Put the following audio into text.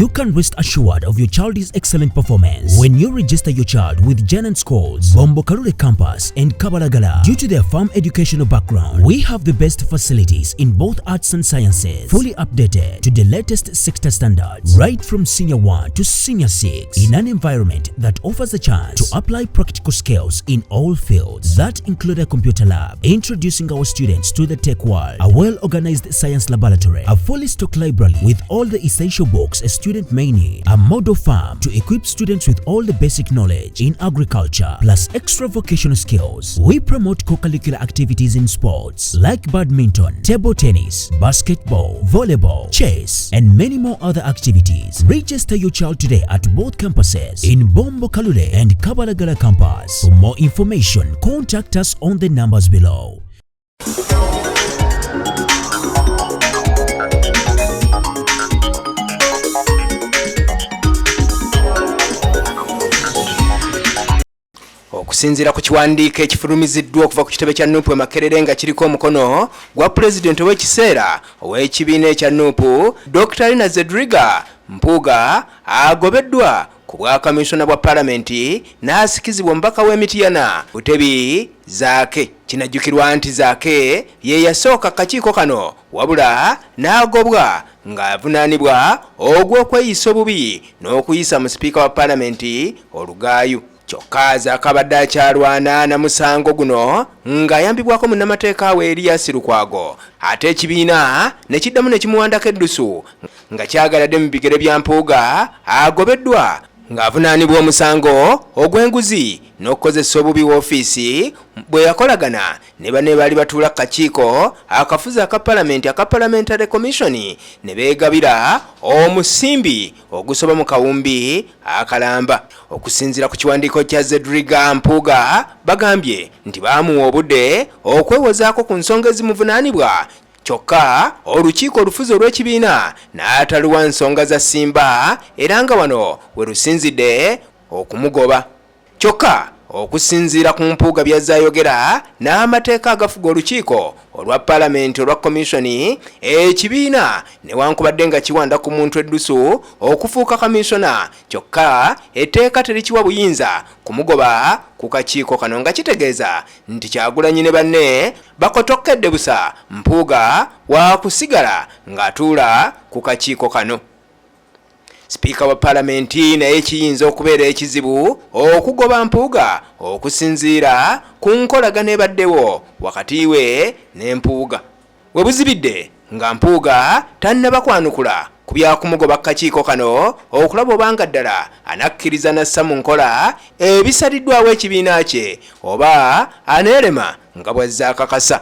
you can rest assured of your child's excellent performance when you register your child with Janan Schools, Bombo Kalule Campus and Kabalagala. Due to their firm educational background, we have the best facilities in both arts and sciences, fully updated to the latest sector standards, right from Senior 1 to Senior 6, in an environment that offers a chance to apply practical skills in all fields. That include a computer lab, introducing our students to the tech world, a well-organized science laboratory, a fully stocked library with all the essential books a student may need, a model farm to equip students with all the basic knowledge in agriculture, plus extra vocational skills. We promote co-curricular activities in sports like badminton, table tennis, basketball, volleyball, chess, and many more other activities. Register your child today at both campuses in Bombo Kalule and Kabalagala campus. For more information, contact us on the numbers below. Okusinziira ku kiwandiiko ekifulumiziddwa okuva ku kitebe kya Nuupu Makerere nga kiriko omukono gwa Pulezidenti ow'ekiseera ow'ekibiina ekya Nuupu, Dr. Lina Zedriga Mpuuga agobeddwa ku bwa Kamisoona bwa Paalamenti n'asikizibwa omubaka w'Emityana Butebi Zaake. Kinajjukirwa nti Zaake ye yasooka kakiiko kano wabula n'agobwa ng'avunaanibwa ogw'okweyisa obubi n'okuyisa mu sipiika wa Paalamenti Olugaayu. Kyokka Zaake abadde akyalwana na musango guno ng'ayambibwako munnamateeka we Erias Lukwago, ate ekibiina ne kiddamu ne kimuwandako eddusu nga kyagaladde mu bigere bya Mpuuga agobeddwa ng'avunaanibwa omusango ogw'enguzi n'okukozesa obubi w'ofiisi bwe yakolagana ne banne baali batuula ku kakiiko akafuzi aka Paalamenti aka Parliamentary Commission ne beegabira omusimbi ogusoba mu kawumbi akalamba. Okusinziira ku kiwandiiko kya Zedriga Mpuuga, bagambye nti baamuwa obudde okwewozaako ku nsonga ezimuvunaanibwa, kyokka olukiiko olufuzi olw'ekibiina n'ataluwa nsonga za ssimba era nga wano we lusinzidde okumugoba. Kyokka okusinziira ku Mpuuga by'azayogera n'amateeka agafuga olukiiko olwa Paalamenti olwa komishoni, ekibiina newankubadde nga kiwanda ku muntu eddusu okufuuka kamisoona, kyokka etteeka terikiwa buyinza kumugoba ku kakiiko kano, nga kitegeeza nti Kyagulanyi ne banne bakotokkedde busa Mpuuga wa kusigala ng'atuula ku kakiiko kano. Sipiika wa Paalamenti naye kiyinza okubeera ekizibu okugoba Mpuuga okusinziira ku nkolagana ebaddewo wakati we ne Mpuuga. We buzibidde nga Mpuuga tannaba kwanukula ku byakumugoba kakiiko kano okulaba obanga ddala anakkiriza nassa mu nkola ebisaliddwawo ekibiina kye oba aneerema nga bw'azze akakasa.